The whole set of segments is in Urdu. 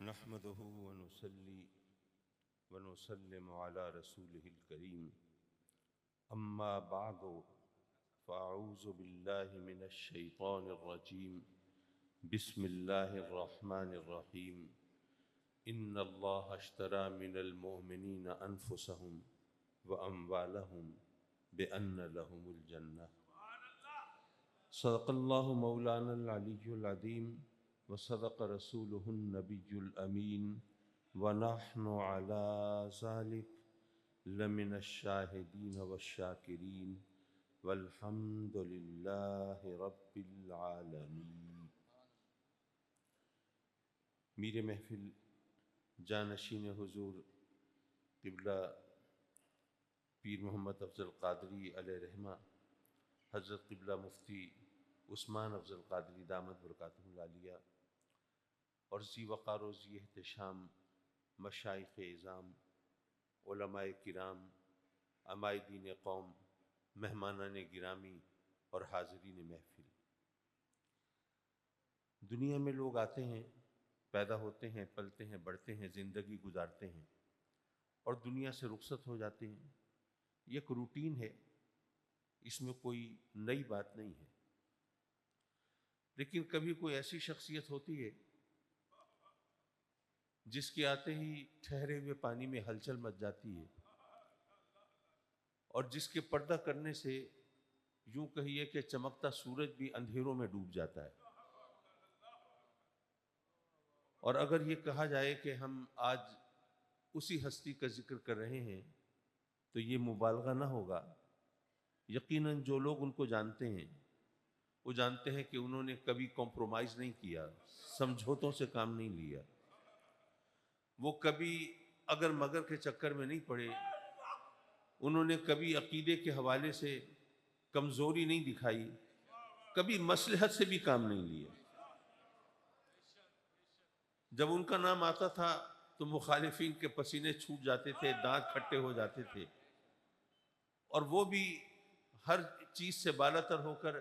نحمده ونصلي ونسلم على رسوله الكريم أما بعد فأعوذ بالله من الشيطان الرجيم بسم الله الرحمن الرحيم إن الله اشترى من المؤمنين أنفسهم وأموالهم بأن لهم الجنة صدق الله مولانا العلي العظيم وصدق رسوله النبي الأمين ونحن على ذلك لمن الشاهدين والشاكرين والحمد لله رب العالمين۔ میر محفل جانشین حضور قبلہ پیر محمد افضل قادری علیہ رحمہ، حضرت قبلہ مفتی عثمان افضل قادری دامت برکاتہ العالیہ، اور ذی وقار و ذی احتشام مشائخ اعظام، علماء کرام، عمائدین قوم، مہمانان گرامی اور حاضرین محفل۔ دنیا میں لوگ آتے ہیں، پیدا ہوتے ہیں، پلتے ہیں، بڑھتے ہیں، زندگی گزارتے ہیں اور دنیا سے رخصت ہو جاتے ہیں۔ یہ ایک روٹین ہے، اس میں کوئی نئی بات نہیں ہے، لیکن کبھی کوئی ایسی شخصیت ہوتی ہے جس کے آتے ہی ٹھہرے ہوئے پانی میں ہلچل مچ جاتی ہے، اور جس کے پردہ کرنے سے یوں کہیے کہ چمکتا سورج بھی اندھیروں میں ڈوب جاتا ہے۔ اور اگر یہ کہا جائے کہ ہم آج اسی ہستی کا ذکر کر رہے ہیں تو یہ مبالغہ نہ ہوگا۔ یقیناً جو لوگ ان کو جانتے ہیں وہ جانتے ہیں کہ انہوں نے کبھی کمپرومائز نہیں کیا، سمجھوتوں سے کام نہیں لیا، وہ کبھی اگر مگر کے چکر میں نہیں پڑے، انہوں نے کبھی عقیدے کے حوالے سے کمزوری نہیں دکھائی، کبھی مصلحت سے بھی کام نہیں لیا۔ جب ان کا نام آتا تھا تو مخالفین کے پسینے چھوٹ جاتے تھے، دانت کھٹے ہو جاتے تھے، اور وہ بھی ہر چیز سے بالاتر ہو کر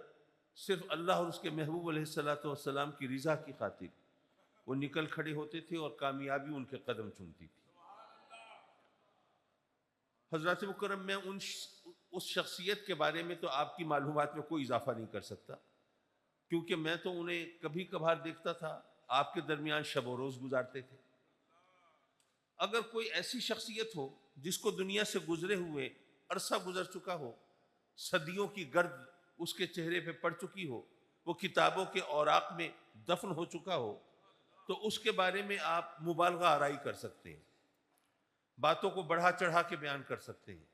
صرف اللہ اور اس کے محبوب علیہ السلام کی رضا کی خاطر وہ نکل کھڑے ہوتے تھے اور کامیابی ان کے قدم چومتی تھی۔ حضرات مکرم، میں اس شخصیت کے بارے میں تو آپ کی معلومات میں کوئی اضافہ نہیں کر سکتا، کیونکہ میں تو انہیں کبھی کبھار دیکھتا تھا، آپ کے درمیان شب و روز گزارتے تھے۔ اگر کوئی ایسی شخصیت ہو جس کو دنیا سے گزرے ہوئے عرصہ گزر چکا ہو، صدیوں کی گرد اس کے چہرے پہ پڑ چکی ہو، وہ کتابوں کے اوراق میں دفن ہو چکا ہو، تو اس کے بارے میں آپ مبالغہ آرائی کر سکتے ہیں، باتوں کو بڑھا چڑھا کے بیان کر سکتے ہیں،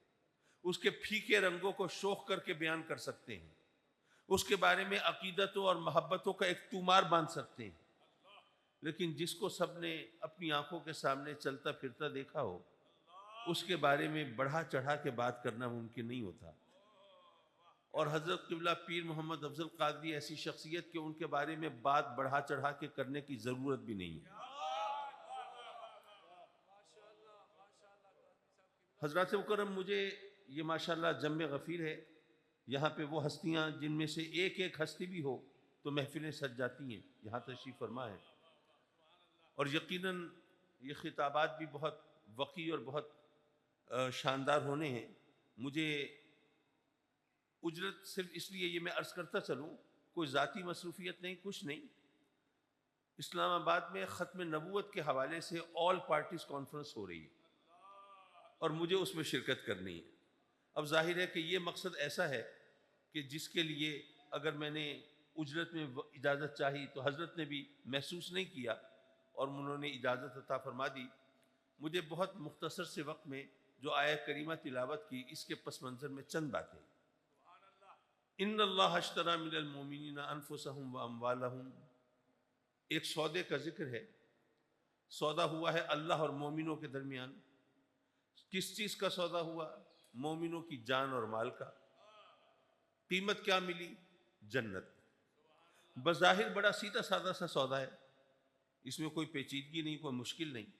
اس کے پھیکے رنگوں کو شوخ کر کے بیان کر سکتے ہیں، اس کے بارے میں عقیدتوں اور محبتوں کا ایک طومار باندھ سکتے ہیں، لیکن جس کو سب نے اپنی آنکھوں کے سامنے چلتا پھرتا دیکھا ہو، اس کے بارے میں بڑھا چڑھا کے بات کرنا ممکن نہیں ہوتا۔ اور حضرت قبلہ پیر محمد افضل قادری ایسی شخصیت کہ ان کے بارے میں بات بڑھا چڑھا کے کرنے کی ضرورت بھی نہیں ہے۔ حضرات مکرم، مجھے یہ ماشاءاللہ جم غفیر ہے، یہاں پہ وہ ہستیاں جن میں سے ایک ایک ہستی بھی ہو تو محفلیں سج جاتی ہیں، یہاں تشریف فرما ہے، اور یقیناً یہ خطابات بھی بہت وقی اور بہت شاندار ہونے ہیں۔ مجھے اجرت صرف اس لیے یہ میں عرض کرتا چلوں، کوئی ذاتی مصروفیت نہیں، کچھ نہیں۔ اسلام آباد میں ختم نبوت کے حوالے سے آل پارٹیز کانفرنس ہو رہی ہے اور مجھے اس میں شرکت کرنی ہے۔ اب ظاہر ہے کہ یہ مقصد ایسا ہے کہ جس کے لیے اگر میں نے اجرت میں اجازت چاہی تو حضرت نے بھی محسوس نہیں کیا اور انہوں نے اجازت عطا فرما دی۔ مجھے بہت مختصر سے وقت میں جو آیہ کریمہ تلاوت کی، اس کے پس منظر میں چند باتیں۔ ان اللہ اشتری من المؤمنین انفسهم واموالهم، ایک سودے کا ذکر ہے، سودا ہوا ہے اللہ اور مومنوں کے درمیان۔ کس چیز کا سودا ہوا؟ مومنوں کی جان اور مال کا۔ قیمت کیا ملی؟ جنت۔ بظاہر بڑا سیدھا سادہ سا سودا ہے، اس میں کوئی پیچیدگی نہیں، کوئی مشکل نہیں،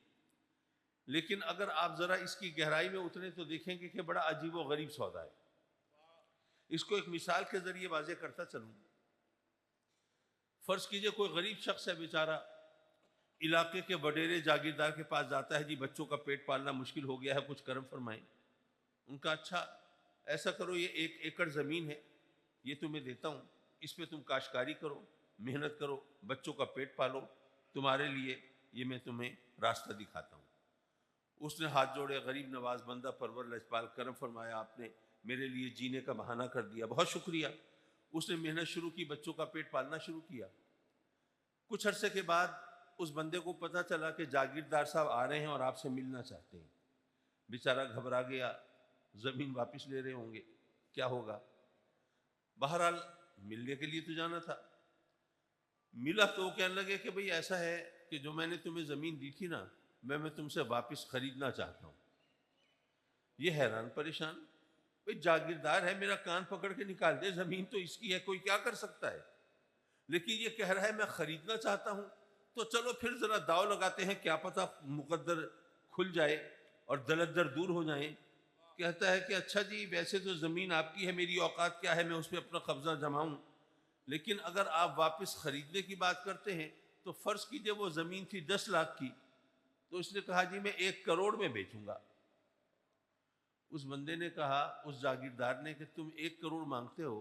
لیکن اگر آپ ذرا اس کی گہرائی میں اتریں تو دیکھیں گے کہ بڑا عجیب و غریب سودا ہے۔ اس کو ایک مثال کے ذریعے واضح کرتا چلوں۔ فرض کیجئے کوئی غریب شخص ہے بیچارہ، علاقے کے وڈیرے جاگیردار کے پاس جاتا ہے، جی بچوں کا پیٹ پالنا مشکل ہو گیا ہے، کچھ کرم فرمائیں۔ ان کا اچھا ایسا کرو، یہ 1 ایکڑ زمین ہے، یہ تمہیں دیتا ہوں، اس پہ تم کاشتکاری کرو، محنت کرو، بچوں کا پیٹ پالو، تمہارے لیے یہ میں تمہیں راستہ دکھاتا ہوں۔ اس نے ہاتھ جوڑے، غریب نواز بندہ پرور لجپال، کرم فرمایا، آپ نے میرے لیے جینے کا بہانہ کر دیا، بہت شکریہ۔ اس نے محنت شروع کی، بچوں کا پیٹ پالنا شروع کیا۔ کچھ عرصے کے بعد اس بندے کو پتہ چلا کہ جاگیردار صاحب آ رہے ہیں اور آپ سے ملنا چاہتے ہیں۔ بیچارہ گھبرا گیا، زمین واپس لے رہے ہوں گے، کیا ہوگا؟ بہرحال ملنے کے لیے تو جانا تھا۔ ملا تو وہ کہنے لگے کہ بھئی ایسا ہے کہ جو میں نے تمہیں زمین دی تھی نا، میں تم سے واپس خریدنا چاہتا ہوں۔ یہ حیران پریشان، بھئی جاگیردار ہے، میرا کان پکڑ کے نکال دے، زمین تو اس کی ہے، کوئی کیا کر سکتا ہے، لیکن یہ کہہ رہا ہے میں خریدنا چاہتا ہوں، تو چلو پھر ذرا داؤ لگاتے ہیں، کیا پتہ مقدر کھل جائے اور دلدر دور ہو جائیں۔ کہتا ہے کہ اچھا جی، ویسے تو زمین آپ کی ہے، میری اوقات کیا ہے میں اس پہ اپنا قبضہ جماؤں، لیکن اگر آپ واپس خریدنے کی بات کرتے ہیں تو فرض کیجئے وہ زمین تھی 10 لاکھ کی، تو اس نے کہا جی میں 1 کروڑ میں بیچوں گا۔ اس بندے نے کہا، اس جاگیردار نے، کہ تم 1 کروڑ مانگتے ہو،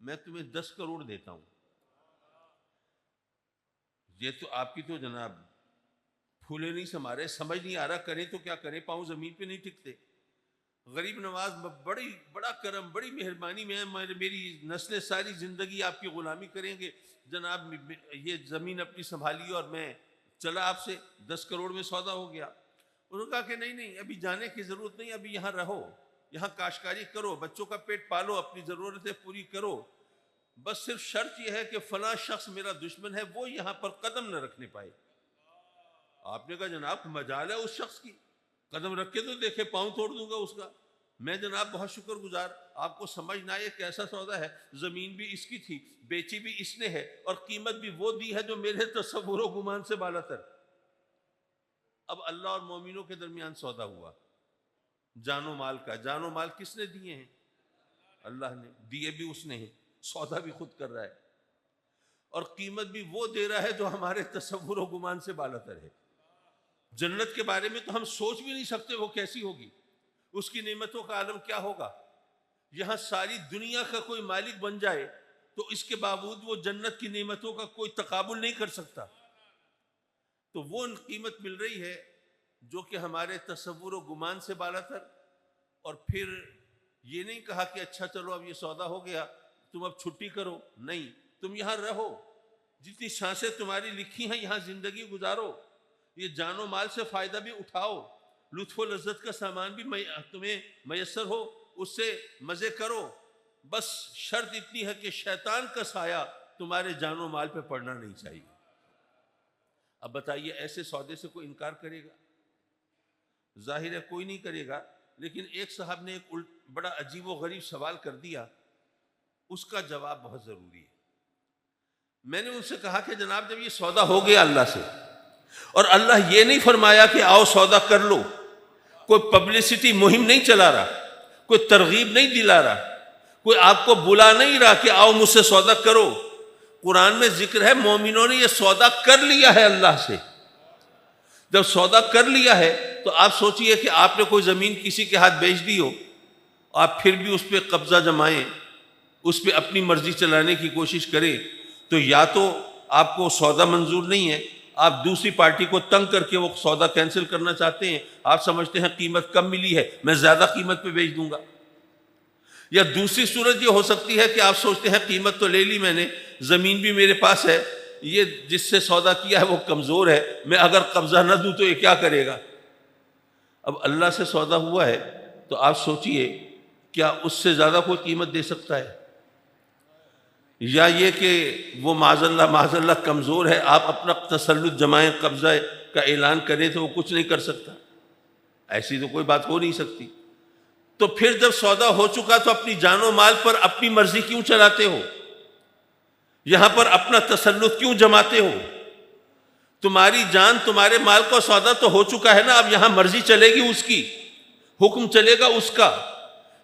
میں تمہیں 10 کروڑ دیتا ہوں۔ یہ تو آپ کی تو جناب پھولے نہیں سمارے، سمجھ نہیں آ رہا کریں تو کیا کریں، پاؤں زمین پہ نہیں ٹکتے۔ غریب نواز، بڑا کرم، بڑی مہربانی، میری نسلیں ساری زندگی آپ کی غلامی کریں گے، جناب یہ زمین اپنی سنبھالیے اور میں چلا آپ سے، 10 کروڑ میں سودا ہو گیا۔ انہوں نے کہا کہ نہیں، ابھی جانے کی ضرورت نہیں، ابھی یہاں رہو، یہاں کاشتکاری کرو، بچوں کا پیٹ پالو، اپنی ضرورتیں پوری کرو، بس صرف شرط یہ ہے کہ فلاں شخص میرا دشمن ہے، وہ یہاں پر قدم نہ رکھنے پائے۔ آپ نے کہا جناب مجال ہے اس شخص کی، قدم رکھ کے تو دیکھے، پاؤں توڑ دوں گا اس کا۔ میں جناب بہت شکر گزار، آپ کو سمجھ نہ آئے کیسا سودا ہے، زمین بھی اس کی تھی، بیچی بھی اس نے ہے، اور قیمت بھی وہ دی ہے جو میرے تصور و گمان سے بالا تر۔ اب اللہ اور مومنوں کے درمیان سودا ہوا، جان و مال کا۔ جان و مال کس نے دیے ہیں؟ اللہ نے دیے، بھی اس نے ہیں، سودا بھی خود کر رہا ہے، اور قیمت بھی وہ دے رہا ہے جو ہمارے تصور و گمان سے بالا تر ہے۔ جنت کے بارے میں تو ہم سوچ بھی نہیں سکتے وہ کیسی ہوگی، اس کی نعمتوں کا عالم کیا ہوگا۔ یہاں ساری دنیا کا کوئی مالک بن جائے تو اس کے باوجود وہ جنت کی نعمتوں کا کوئی تقابل نہیں کر سکتا۔ تو وہ قیمت مل رہی ہے جو کہ ہمارے تصور و گمان سے بالا تر، اور پھر یہ نہیں کہا کہ اچھا چلو اب یہ سودا ہو گیا، تم اب چھٹی کرو، نہیں، تم یہاں رہو، جتنی سانسیں تمہاری لکھی ہیں یہاں زندگی گزارو، یہ جان و مال سے فائدہ بھی اٹھاؤ، لطف و لذت کا سامان بھی تمہیں میسر ہو، اس سے مزے کرو، بس شرط اتنی ہے کہ شیطان کا سایہ تمہارے جان و مال پہ پڑنا نہیں چاہیے۔ اب بتائیے ایسے سودے سے کوئی انکار کرے گا؟ ظاہر ہے کوئی نہیں کرے گا، لیکن ایک صاحب نے ایک بڑا عجیب و غریب سوال کر دیا، اس کا جواب بہت ضروری ہے۔ میں نے ان سے کہا کہ جناب جب یہ سودا ہو گیا اللہ سے، اور اللہ یہ نہیں فرمایا کہ آؤ سودا کر لو، کوئی پبلسٹی مہم نہیں چلا رہا، کوئی ترغیب نہیں دلا رہا، کوئی آپ کو بلا نہیں رہا کہ آؤ مجھ سے سودا کرو۔ قرآن میں ذکر ہے مومنوں نے یہ سودا کر لیا ہے اللہ سے۔ جب سودا کر لیا ہے تو آپ سوچئے کہ آپ نے کوئی زمین کسی کے ہاتھ بیچ دی ہو، آپ پھر بھی اس پہ قبضہ جمائیں، اس پہ اپنی مرضی چلانے کی کوشش کریں، تو یا تو آپ کو سودا منظور نہیں ہے، آپ دوسری پارٹی کو تنگ کر کے وہ سودا کینسل کرنا چاہتے ہیں، آپ سمجھتے ہیں قیمت کم ملی ہے میں زیادہ قیمت پہ بیچ دوں گا، یا دوسری صورت یہ ہو سکتی ہے کہ آپ سوچتے ہیں قیمت تو لے لی میں نے، زمین بھی میرے پاس ہے، یہ جس سے سودا کیا ہے وہ کمزور ہے، میں اگر قبضہ نہ دوں تو یہ کیا کرے گا۔ اب اللہ سے سودا ہوا ہے تو آپ سوچئے کیا اس سے زیادہ کوئی قیمت دے سکتا ہے؟ یا یہ کہ وہ معاذ اللہ کمزور ہے، آپ اپنا تسلط جمائیں، قبضہ کا اعلان کریں تو وہ کچھ نہیں کر سکتا؟ ایسی تو کوئی بات ہو نہیں سکتی۔ تو پھر جب سودا ہو چکا تو اپنی جان و مال پر اپنی مرضی کیوں چلاتے ہو؟ یہاں پر اپنا تسلط کیوں جماتے ہو؟ تمہاری جان تمہارے مال کا سودا تو ہو چکا ہے نا، اب یہاں مرضی چلے گی اس کی، حکم چلے گا اس کا۔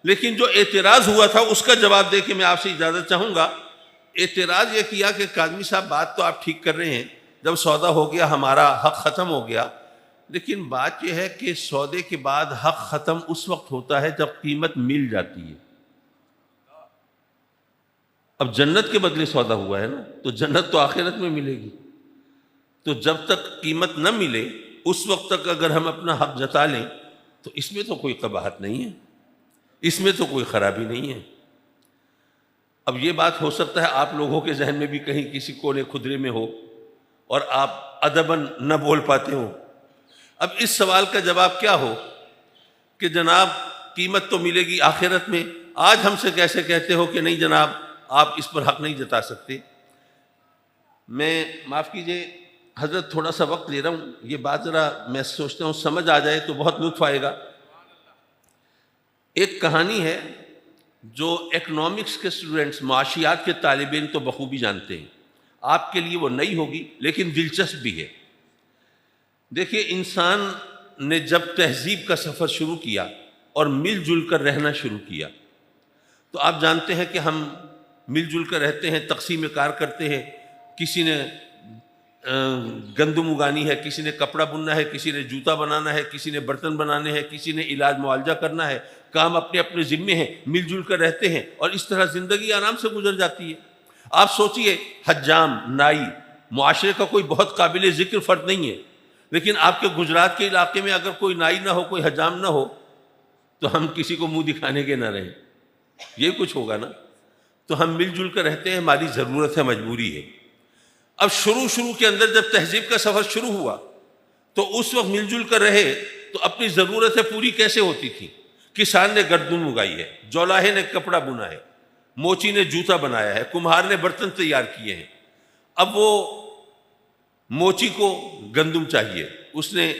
لیکن جو اعتراض ہوا تھا اس کا جواب دے کے میں آپ سے اجازت چاہوں گا۔ اعتراض یہ کیا کہ قاضی صاحب بات تو آپ ٹھیک کر رہے ہیں، جب سودا ہو گیا ہمارا حق ختم ہو گیا. لیکن بات یہ ہے کہ سودے کے بعد حق ختم اس وقت ہوتا ہے جب قیمت مل جاتی ہے. اب جنت کے بدلے سودا ہوا ہے نا, تو جنت تو آخرت میں ملے گی. تو جب تک قیمت نہ ملے اس وقت تک اگر ہم اپنا حق جتا لیں تو اس میں تو کوئی قباحت نہیں ہے, اس میں تو کوئی خرابی نہیں ہے. اب یہ بات ہو سکتا ہے آپ لوگوں کے ذہن میں بھی کہیں کسی کونے خدرے میں ہو اور آپ ادباً نہ بول پاتے ہو. اب اس سوال کا جواب کیا ہو کہ جناب قیمت تو ملے گی آخرت میں, آج ہم سے کیسے کہتے ہو کہ نہیں جناب آپ اس پر حق نہیں جتا سکتے. میں معاف کیجئے حضرت تھوڑا سا وقت لے رہا ہوں, یہ بات ذرا میں سوچتا ہوں سمجھ آ جائے تو بہت لطف آئے گا. ایک کہانی ہے جو اکنامکس کے اسٹوڈنٹس, معاشیات کے طالب علم تو بخوبی جانتے ہیں, آپ کے لیے وہ نئی ہوگی لیکن دلچسپ بھی ہے. دیکھیے انسان نے جب تہذیب کا سفر شروع کیا اور مل جل کر رہنا شروع کیا, تو آپ جانتے ہیں کہ ہم مل جل کر رہتے ہیں, تقسیم کار کرتے ہیں. کسی نے گندم اگانی ہے, کسی نے کپڑا بننا ہے, کسی نے جوتا بنانا ہے, کسی نے برتن بنانے ہیں, کسی نے علاج معالجہ کرنا ہے. کام اپنے اپنے ذمے ہیں, مل جل کر رہتے ہیں اور اس طرح زندگی آرام سے گزر جاتی ہے. آپ سوچئے حجام, نائی, معاشرے کا کوئی بہت قابل ذکر فرد نہیں ہے, لیکن آپ کے گجرات کے علاقے میں اگر کوئی نائی نہ ہو, کوئی حجام نہ ہو, تو ہم کسی کو منہ دکھانے کے نہ رہیں. یہ کچھ ہوگا نا. تو ہم مل جل کر رہتے ہیں, ہماری ضرورت ہے, مجبوری ہے. اب شروع کے اندر جب تہذیب کا سفر شروع ہوا تو اس وقت مل جل کر رہے تو اپنی ضرورتیں پوری کیسے ہوتی تھی. کسان نے گندم اگائی ہے, جولاہے نے کپڑا بنا ہے, موچی نے جوتا بنایا ہے, کمہار نے برتن تیار کیے ہیں. اب وہ موچی کو گندم چاہیے, اس نے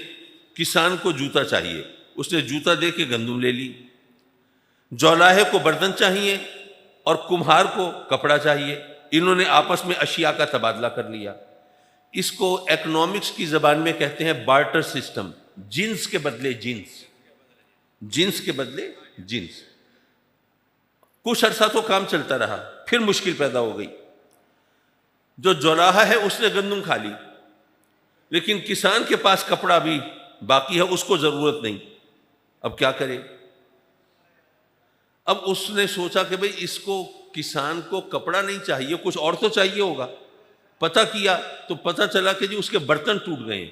کسان کو جوتا چاہیے, اس نے جوتا دے کے گندم لے لی. جولاہے کو برتن چاہیے اور کمہار کو کپڑا چاہیے, انہوں نے آپس میں اشیاء کا تبادلہ کر لیا. اس کو اکنامکس کی زبان میں کہتے ہیں بارٹر سسٹم, جنس کے بدلے جنس, جنس کے بدلے جنس. کچھ عرصہ تو کام چلتا رہا, پھر مشکل پیدا ہو گئی. جو جولاہا ہے اس نے گندم کھا لی, لیکن کسان کے پاس کپڑا بھی باقی ہے, اس کو ضرورت نہیں. اب کیا کرے؟ اب اس نے سوچا کہ بھئی اس کو, کسان کو کپڑا نہیں چاہیے, کچھ اور تو چاہیے ہوگا. پتہ کیا تو پتہ چلا کہ جی اس کے برتن ٹوٹ گئے ہیں.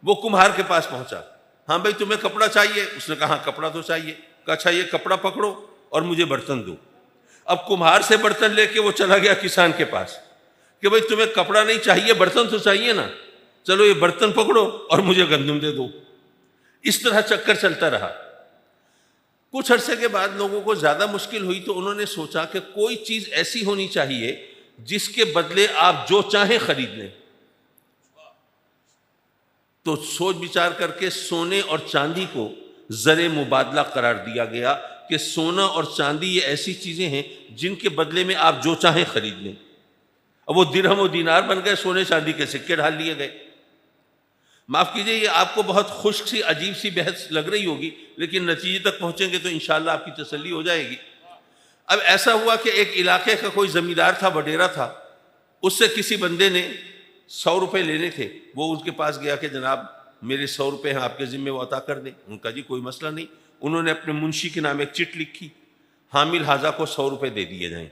وہ کمہار کے پاس پہنچا, ہاں بھئی تمہیں کپڑا چاہیے؟ اس نے کہا ہاں کپڑا تو چاہیے. کہا اچھا یہ کپڑا پکڑو اور مجھے برتن دو. اب کمہار سے برتن لے کے وہ چلا گیا کسان کے پاس کہ بھئی تمہیں کپڑا نہیں چاہیے, برتن تو چاہیے نا, چلو یہ برتن پکڑو اور مجھے گندم دے دو. اس طرح چکر چلتا رہا. کچھ عرصے کے بعد لوگوں کو زیادہ مشکل ہوئی تو انہوں نے سوچا کہ کوئی چیز ایسی ہونی چاہیے جس کے بدلے آپ جو چاہیں خرید لیں. تو سوچ بچار کر کے سونے اور چاندی کو زر مبادلہ قرار دیا گیا کہ سونا اور چاندی یہ ایسی چیزیں ہیں جن کے بدلے میں آپ جو چاہیں خرید لیں. اب وہ درہم و دینار بن گئے, سونے چاندی کے سکے ڈال لیے گئے. معاف کیجئے یہ آپ کو بہت خشک سی عجیب سی بحث لگ رہی ہوگی, لیکن نتیجے تک پہنچیں گے تو انشاءاللہ آپ کی تسلی ہو جائے گی. اب ایسا ہوا کہ ایک علاقے کا کوئی زمیندار تھا, وڈیرا تھا, اس سے کسی بندے نے 100 روپے لینے تھے. وہ ان کے پاس گیا کہ جناب میرے 100 روپے ہیں آپ کے ذمے, وہ عطا کر دیں. ان کا جی کوئی مسئلہ نہیں. انہوں نے اپنے منشی کے نام ایک چٹ لکھی, حامل حاضہ کو 100 روپے دے دیے جائیں.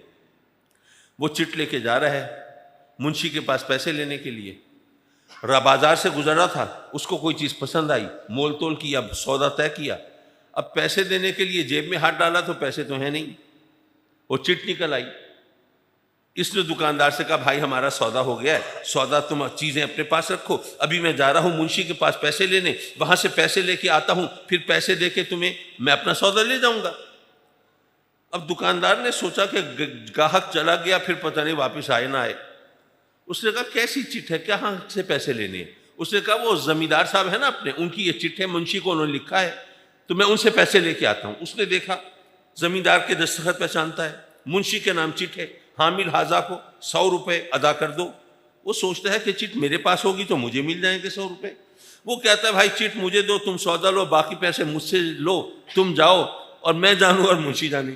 وہ چٹ لے کے جا رہا ہے منشی کے پاس پیسے لینے کے لیے. بازار سے گزرا تھا, اس کو کوئی چیز پسند آئی, مول تول کیا, سودا طے کیا. اب پیسے دینے کے لیے جیب میں ہاتھ ڈالا تو پیسے تو ہیں نہیں. وہ چٹ نکل آئی. اس نے دکاندار سے کہا بھائی ہمارا سودا ہو گیا ہے, سودا تم چیزیں اپنے پاس رکھو, ابھی میں جا رہا ہوں منشی کے پاس پیسے لینے, وہاں سے پیسے لے کے آتا ہوں, پھر پیسے دے کے تمہیں میں اپنا سودا لے جاؤں گا. اب دکاندار نے سوچا کہ گاہک چلا گیا, پھر پتہ نہیں واپس آئے نہ آئے. اس نے کہا کیسی چٹ ہے, کہاں سے پیسے لینے ہیں؟ اس نے کہا وہ زمیندار صاحب ہے نا اپنے, ان کی یہ چٹ ہے, منشی کو انہوں نے لکھا ہے, تو میں ان سے پیسے لے کے آتا ہوں. اس نے دیکھا زمیندار کے دستخط پہچانتا ہے, منشی کے نام چٹ ہے, حامل حاضہ کو 100 روپے ادا کر دو. وہ سوچتا ہے کہ چٹ میرے پاس ہوگی تو مجھے مل جائیں گے 100 روپے. وہ کہتا ہے بھائی چٹ مجھے دو, تم سودا لو, باقی پیسے مجھ سے لو, تم جاؤ اور میں جانوں اور منشی جانے.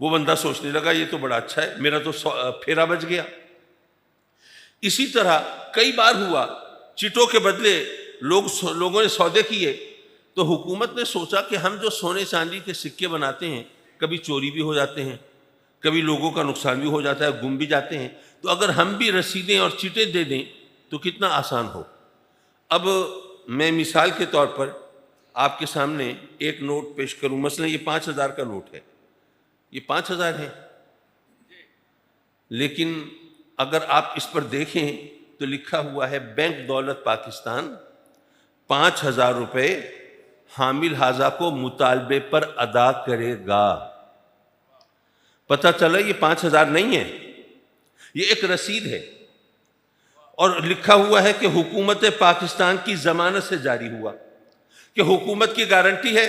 وہ بندہ سوچنے لگا یہ تو بڑا اچھا ہے, میرا تو پھیرا بچ گیا. اسی طرح کئی بار ہوا چٹوں کے بدلے لوگوں نے سودے کیے، تو حکومت نے سوچا کہ ہم جو سونے چاندی کے سکے بناتے ہیں کبھی چوری بھی ہو جاتے ہیں، کبھی لوگوں کا نقصان بھی ہو جاتا ہے، گم بھی جاتے ہیں، تو اگر ہم بھی رسیدیں اور چٹیں دے دیں تو کتنا آسان ہو۔ اب میں مثال کے طور پر آپ کے سامنے ایک نوٹ پیش کروں، مثلا یہ 5000 کا نوٹ ہے، یہ 5000 ہے، لیکن اگر آپ اس پر دیکھیں تو لکھا ہوا ہے بینک دولت پاکستان 5000 روپے حامل حاضہ کو مطالبے پر ادا کرے گا۔ پتہ چلا یہ 5000 نہیں ہے، یہ ایک رسید ہے، اور لکھا ہوا ہے کہ حکومت پاکستان کی ضمانت سے جاری ہوا، کہ حکومت کی گارنٹی ہے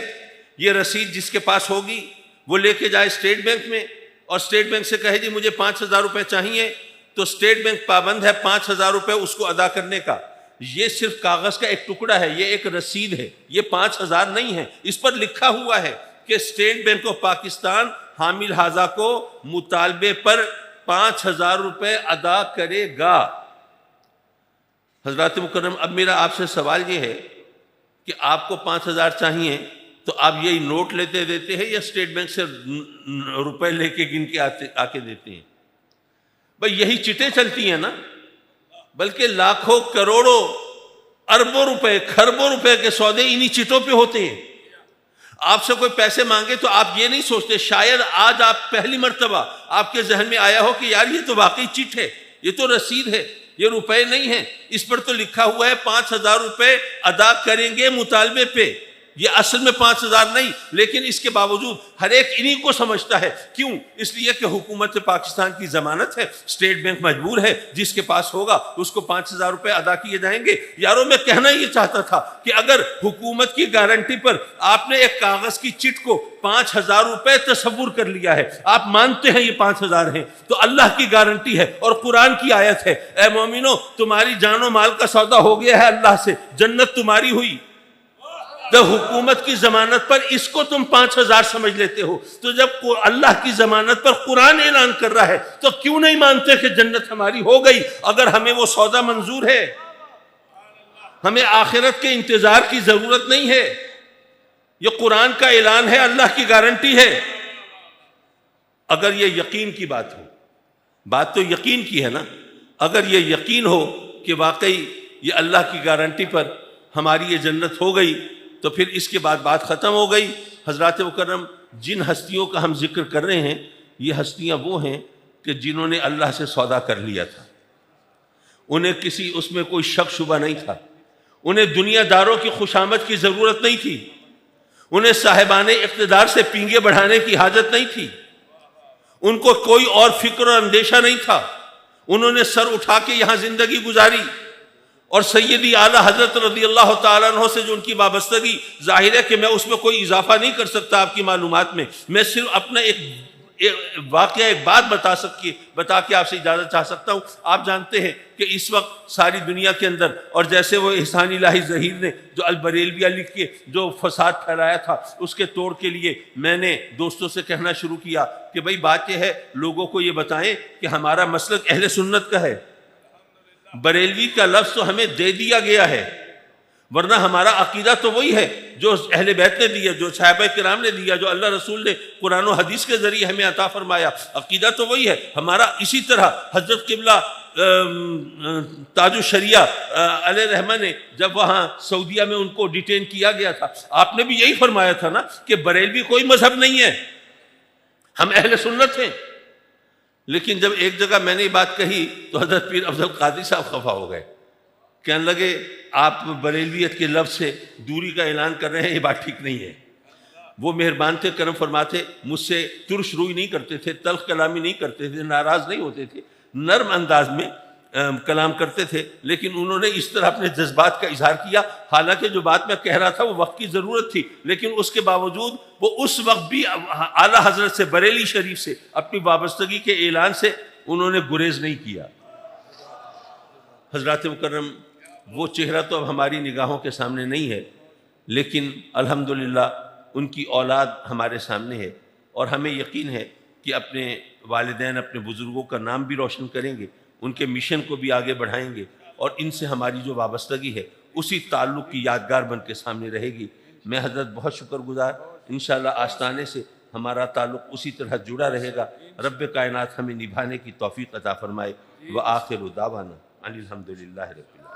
یہ رسید جس کے پاس ہوگی وہ لے کے جائے اسٹیٹ بینک میں، اور اسٹیٹ بینک سے کہے جی مجھے 5000 روپے چاہیے، تو اسٹیٹ بینک پابند ہے 5000 روپے اس کو ادا کرنے کا۔ یہ صرف کاغذ کا ایک ٹکڑا ہے، یہ ایک رسید ہے، یہ 5000 نہیں ہے۔ اس پر لکھا ہوا ہے کہ اسٹیٹ بینک آف پاکستان حامل حاضہ کو مطالبے پر 5000 روپے ادا کرے گا۔ حضرات مکرم، اب میرا آپ سے سوال یہ ہے کہ آپ کو 5000 چاہیے تو آپ یہی نوٹ لیتے دیتے ہیں یا اسٹیٹ بینک سے روپے لے کے گن کے آ کے دیتے ہیں؟ بھئی یہی چٹیں چلتی ہیں نا، بلکہ لاکھوں کروڑوں اربوں روپے کھربوں روپے کے سودے انہی چٹوں پہ ہوتے ہیں۔ آپ سے کوئی پیسے مانگے تو آپ یہ نہیں سوچتے، شاید آج آپ پہلی مرتبہ آپ کے ذہن میں آیا ہو کہ یار یہ تو واقعی چٹ ہے، یہ تو رسید ہے، یہ روپے نہیں ہیں، اس پر تو لکھا ہوا ہے 5000 روپے ادا کریں گے مطالبے پہ۔ یہ اصل میں 5000 نہیں، لیکن اس کے باوجود ہر ایک انہی کو سمجھتا ہے۔ کیوں؟ اس لیے کہ حکومت پاکستان کی ضمانت ہے، اسٹیٹ بینک مجبور ہے، جس کے پاس ہوگا اس کو 5000 روپے ادا کیے جائیں گے۔ یارو میں کہنا یہ چاہتا تھا کہ اگر حکومت کی گارنٹی پر آپ نے ایک کاغذ کی چٹ کو 5000 روپے تصور کر لیا ہے، آپ مانتے ہیں یہ 5000 ہیں، تو اللہ کی گارنٹی ہے اور قرآن کی آیت ہے، اے مومنو تمہاری جان و مال کا سودا ہو گیا ہے اللہ سے، جنت تمہاری ہوئی۔ جب حکومت کی ضمانت پر اس کو تم 5000 سمجھ لیتے ہو، تو جب اللہ کی ضمانت پر قرآن اعلان کر رہا ہے تو کیوں نہیں مانتے کہ جنت ہماری ہو گئی؟ اگر ہمیں وہ سودا منظور ہے، ہمیں آخرت کے انتظار کی ضرورت نہیں ہے، یہ قرآن کا اعلان ہے، اللہ کی گارنٹی ہے۔ اگر یہ یقین کی بات ہو، بات تو یقین کی ہے نا، اگر یہ یقین ہو کہ واقعی یہ اللہ کی گارنٹی پر ہماری یہ جنت ہو گئی، تو پھر اس کے بعد بات ختم ہو گئی۔ حضرات مکرم، جن ہستیوں کا ہم ذکر کر رہے ہیں یہ ہستیاں وہ ہیں کہ جنہوں نے اللہ سے سودا کر لیا تھا، انہیں کسی اس میں کوئی شک شبہ نہیں تھا، انہیں دنیا داروں کی خوشامد کی ضرورت نہیں تھی، انہیں صاحبان اقتدار سے پینگے بڑھانے کی حاجت نہیں تھی، ان کو کوئی اور فکر اور اندیشہ نہیں تھا، انہوں نے سر اٹھا کے یہاں زندگی گزاری، اور سیدی اعلیٰ حضرت رضی اللہ تعالیٰ عنہ سے جو ان کی وابستگی، ظاہر ہے کہ میں اس میں کوئی اضافہ نہیں کر سکتا آپ کی معلومات میں، میں صرف اپنا ایک واقعہ، ایک بات بتا کے آپ سے اجازت چاہ سکتا ہوں۔ آپ جانتے ہیں کہ اس وقت ساری دنیا کے اندر، اور جیسے وہ احسان الہی ظہیر نے جو البریلویہ لکھ کے جو فساد پھیلایا تھا، اس کے توڑ کے لیے میں نے دوستوں سے کہنا شروع کیا کہ بھئی بات یہ ہے، لوگوں کو یہ بتائیں کہ ہمارا مسلک اہل سنت کا ہے، بریلوی کا لفظ تو ہمیں دے دیا گیا ہے، ورنہ ہمارا عقیدہ تو وہی ہے جو اہل بیت نے دیا، جو صحابہ کرام نے دیا، جو اللہ رسول نے قرآن و حدیث کے ذریعے ہمیں عطا فرمایا، عقیدہ تو وہی ہے ہمارا۔ اسی طرح حضرت قبلہ تاج الشریعہ علیہ رحمہ نے جب وہاں سعودیہ میں ان کو ڈیٹین کیا گیا تھا، آپ نے بھی یہی فرمایا تھا نا کہ بریلوی کوئی مذہب نہیں ہے، ہم اہل سنت ہیں۔ لیکن جب ایک جگہ میں نے یہ بات کہی تو حضرت پیر افضل قادری صاحب خفا ہو گئے، کہنے لگے آپ بریلویت کے لفظ سے دوری کا اعلان کر رہے ہیں، یہ بات ٹھیک نہیں ہے۔ وہ مہربان تھے، کرم فرماتے، مجھ سے ترش روئی نہیں کرتے تھے، تلخ کلامی نہیں کرتے تھے، ناراض نہیں ہوتے تھے، نرم انداز میں کلام کرتے تھے، لیکن انہوں نے اس طرح اپنے جذبات کا اظہار کیا، حالانکہ جو بات میں کہہ رہا تھا وہ وقت کی ضرورت تھی، لیکن اس کے باوجود وہ اس وقت بھی اعلیٰ حضرت سے، بریلی شریف سے اپنی وابستگی کے اعلان سے انہوں نے گریز نہیں کیا۔ حضرات مکرم، وہ چہرہ تو اب ہماری نگاہوں کے سامنے نہیں ہے، لیکن الحمدللہ ان کی اولاد ہمارے سامنے ہے، اور ہمیں یقین ہے کہ اپنے والدین، اپنے بزرگوں کا نام بھی روشن کریں گے، ان کے مشن کو بھی آگے بڑھائیں گے، اور ان سے ہماری جو وابستگی ہے اسی تعلق کی یادگار بن کے سامنے رہے گی۔ میں حضرت بہت شکر گزار، انشاءاللہ آستانے سے ہمارا تعلق اسی طرح جڑا رہے گا۔ رب کائنات ہمیں نبھانے کی توفیق عطا فرمائے۔ وآخر دعوانا ان الحمدللہ رب العالمین۔